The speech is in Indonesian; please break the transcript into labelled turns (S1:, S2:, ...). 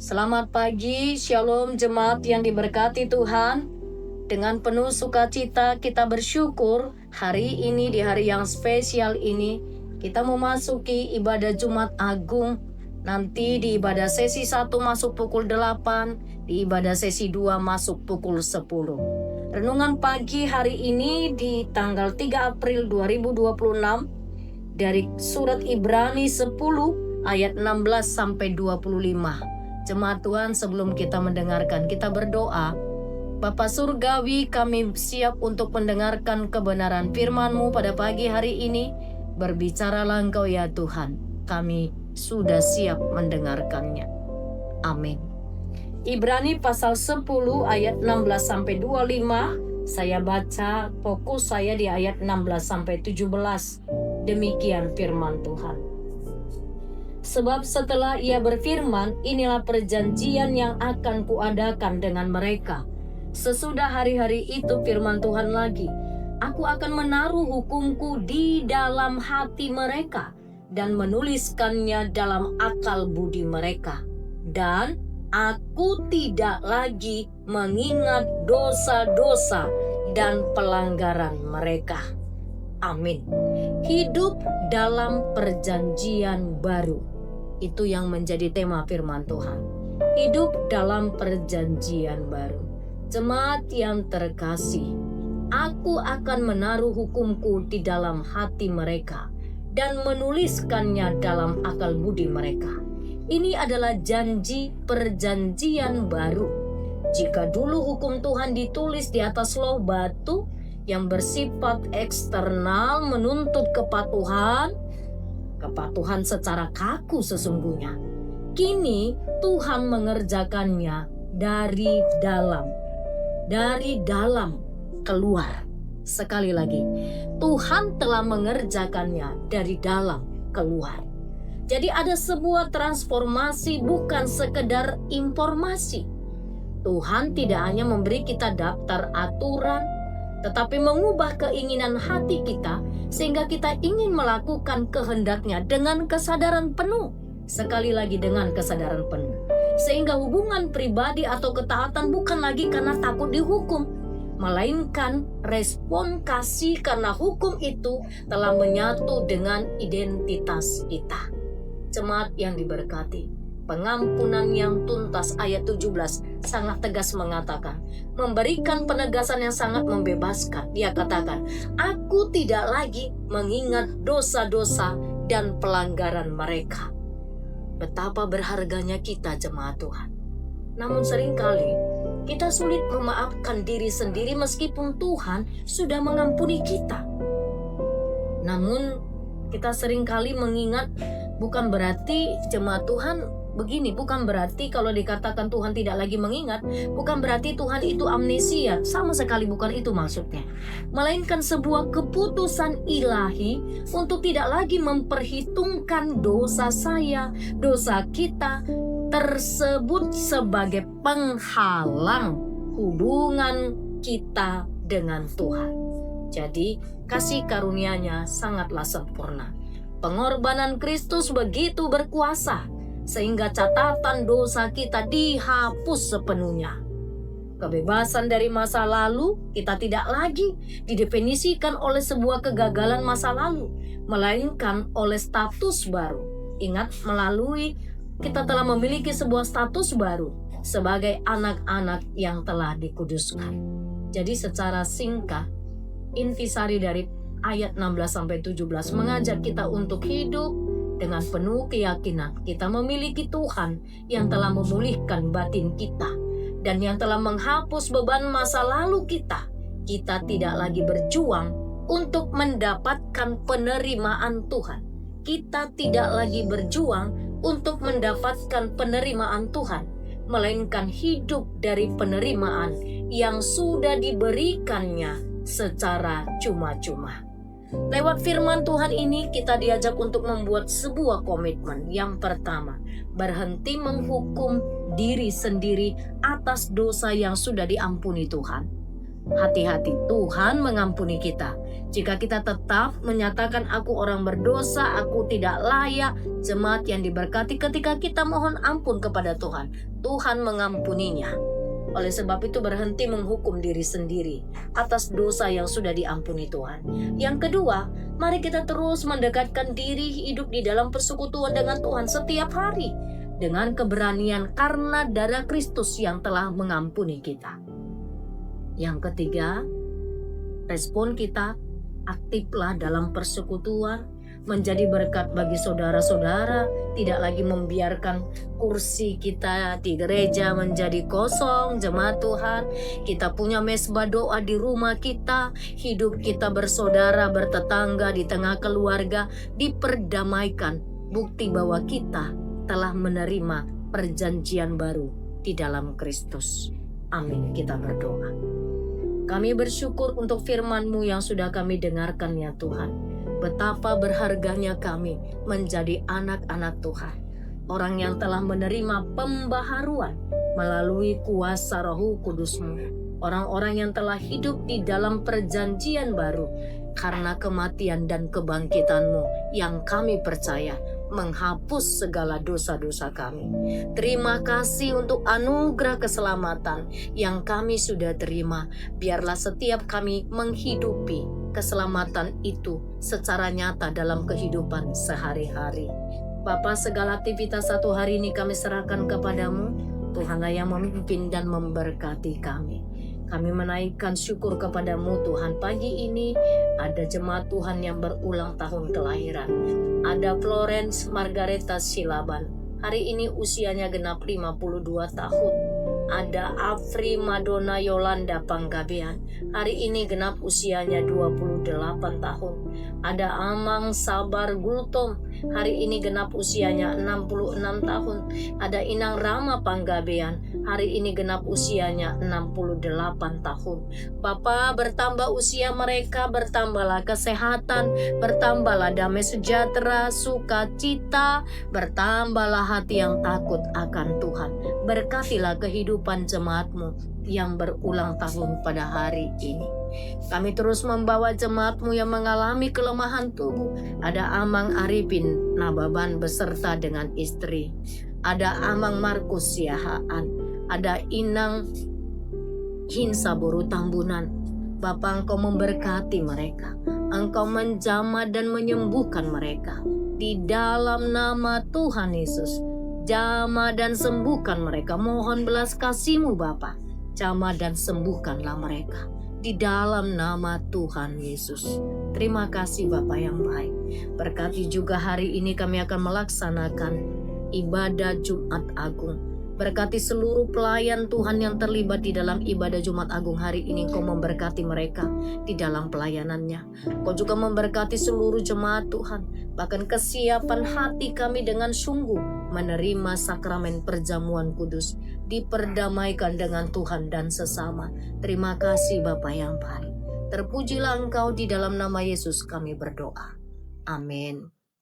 S1: Selamat pagi, Shalom jemaat yang diberkati Tuhan. Dengan penuh sukacita kita bersyukur hari ini, di hari yang spesial ini, kita memasuki ibadah Jumat Agung. Nanti di ibadah sesi 1 masuk pukul 8, di ibadah sesi 2 masuk pukul 10. Renungan pagi hari ini di tanggal 3 April 2026 dari surat Ibrani 10 ayat 16 sampai 25. Jemaat Tuhan, sebelum kita mendengarkan, kita berdoa. Bapa Surgawi, kami siap untuk mendengarkan kebenaran firman-Mu pada pagi hari ini. Berbicaralah Engkau ya Tuhan, kami sudah siap mendengarkannya. Amin. Ibrani pasal 10 ayat 16 sampai 25. Saya baca, fokus saya di ayat 16 sampai 17. Demikian firman Tuhan. Sebab setelah ia berfirman, inilah perjanjian yang akan kuadakan dengan mereka. Sesudah hari-hari itu firman Tuhan lagi, aku akan menaruh hukumku di dalam hati mereka dan menuliskannya dalam akal budi mereka. Dan aku tidak lagi mengingat dosa-dosa dan pelanggaran mereka. Amin. Hidup dalam perjanjian baru. Itu yang menjadi tema firman Tuhan. Hidup dalam perjanjian baru. Jemaat yang terkasih, aku akan menaruh hukumku di dalam hati mereka dan menuliskannya dalam akal budi mereka. Ini adalah janji perjanjian baru. Jika dulu hukum Tuhan ditulis di atas loh batu yang bersifat eksternal menuntut kepatuhan secara kaku sesungguhnya. Kini Tuhan mengerjakannya dari dalam keluar. Sekali lagi, Tuhan telah mengerjakannya dari dalam keluar. Jadi ada sebuah transformasi, bukan sekedar informasi. Tuhan tidak hanya memberi kita daftar aturan, tetapi mengubah keinginan hati kita sehingga kita ingin melakukan kehendaknya dengan kesadaran penuh. Sekali lagi, dengan kesadaran penuh. Sehingga hubungan pribadi atau ketaatan bukan lagi karena takut dihukum, melainkan respon kasih karena hukum itu telah menyatu dengan identitas kita. Jemaat yang diberkati, pengampunan yang tuntas ayat 17 sangat tegas mengatakan, memberikan penegasan yang sangat membebaskan. Dia katakan, aku tidak lagi mengingat dosa-dosa dan pelanggaran mereka. Betapa berharganya kita jemaat Tuhan. Namun seringkali kita sulit memaafkan diri sendiri meskipun Tuhan sudah mengampuni kita. Namun kita seringkali mengingat, bukan berarti jemaat Tuhan begini, bukan berarti kalau dikatakan Tuhan tidak lagi mengingat, bukan berarti Tuhan itu amnesia. Sama sekali bukan itu maksudnya. Melainkan sebuah keputusan ilahi untuk tidak lagi memperhitungkan dosa saya, dosa kita tersebut sebagai penghalang hubungan kita dengan Tuhan. Jadi kasih karunia-Nya sangatlah sempurna. Pengorbanan Kristus begitu berkuasa sehingga catatan dosa kita dihapus sepenuhnya. Kebebasan dari masa lalu kita tidak lagi didefinisikan oleh sebuah kegagalan masa lalu, melainkan oleh status baru. Ingat, kita telah memiliki sebuah status baru sebagai anak-anak yang telah dikuduskan. Jadi secara singkat, intisari dari ayat 16-17 mengajak kita untuk hidup dengan penuh keyakinan kita memiliki Tuhan yang telah memulihkan batin kita dan yang telah menghapus beban masa lalu kita. Kita tidak lagi berjuang untuk mendapatkan penerimaan Tuhan. Kita tidak lagi berjuang untuk mendapatkan penerimaan Tuhan, melainkan hidup dari penerimaan yang sudah diberikannya secara cuma-cuma. Lewat firman Tuhan ini kita diajak untuk membuat sebuah komitmen. Yang pertama, berhenti menghukum diri sendiri atas dosa yang sudah diampuni Tuhan. hati-hati, Tuhan mengampuni kita. Jika kita tetap menyatakan aku orang berdosa, aku tidak layak, jemaat yang diberkati, ketika kita mohon ampun kepada Tuhan, Tuhan mengampuninya. Oleh sebab itu berhenti menghukum diri sendiri atas dosa yang sudah diampuni Tuhan. Yang kedua, mari kita terus mendekatkan diri hidup di dalam persekutuan dengan Tuhan setiap hari dengan keberanian karena darah Kristus yang telah mengampuni kita. Yang ketiga, respon kita, aktiflah dalam persekutuan, menjadi berkat bagi saudara-saudara, tidak lagi membiarkan kursi kita di gereja menjadi kosong. Jemaat Tuhan, kita punya mesbah doa di rumah kita, hidup kita bersaudara, bertetangga, di tengah keluarga, diperdamaikan, bukti bahwa kita telah menerima perjanjian baru di dalam Kristus. Amin. Kita berdoa. Kami bersyukur untuk firman-Mu yang sudah kami dengarkan ya Tuhan. Betapa berharganya kami menjadi anak-anak Tuhan. Orang yang telah menerima pembaharuan melalui kuasa Roh Kudus-Mu. Orang-orang yang telah hidup di dalam perjanjian baru karena kematian dan kebangkitan-Mu yang kami percaya menghapus segala dosa-dosa kami. Terima kasih untuk anugerah keselamatan yang kami sudah terima. Biarlah setiap kami menghidupi keselamatan itu secara nyata dalam kehidupan sehari-hari. Bapa, segala aktivitas satu hari ini kami serahkan kepadamu. Tuhanlah yang memimpin dan memberkati kami. Kami menaikkan syukur kepadamu Tuhan. Pagi ini ada jemaat Tuhan yang berulang tahun kelahiran. Ada Florence Margareta Silaban. Hari ini usianya genap 52 tahun. Ada Afri Madonna Yolanda Panggabean. Hari ini genap usianya 28 tahun. Ada Amang Sabar Gultom. Hari ini genap usianya 66 tahun. Ada Inang Rama Panggabean. Hari ini genap usianya 68 tahun. Bapa, bertambah usia mereka, bertambahlah kesehatan, bertambahlah damai sejahtera, sukacita, bertambahlah hati yang takut akan Tuhan. Berkatilah kehidupan jemaat-Mu yang berulang tahun pada hari ini. Kami terus membawa jemaat-Mu yang mengalami kelemahan tubuh. Ada Amang Arifin Nababan beserta dengan istri. Ada Amang Markus Siahaan. Ada Inang Hinsaboru Tambunan. Bapa, Engkau memberkati mereka. Engkau menjamah dan menyembuhkan mereka. Di dalam nama Tuhan Yesus, jamah dan sembuhkan mereka. Mohon belas kasih-Mu Bapa. Jamah dan sembuhkanlah mereka. Di dalam nama Tuhan Yesus. Terima kasih Bapa yang baik. Berkati juga hari ini kami akan melaksanakan ibadah Jumat Agung. Berkati seluruh pelayan Tuhan yang terlibat di dalam ibadah Jumat Agung hari ini. Engkau memberkati mereka di dalam pelayanannya. Engkau juga memberkati seluruh jemaat Tuhan. Bahkan kesiapan hati kami dengan sungguh menerima sakramen perjamuan kudus. Diperdamaikan dengan Tuhan dan sesama. Terima kasih Bapa yang baik. Terpujilah Engkau, di dalam nama Yesus kami berdoa. Amin.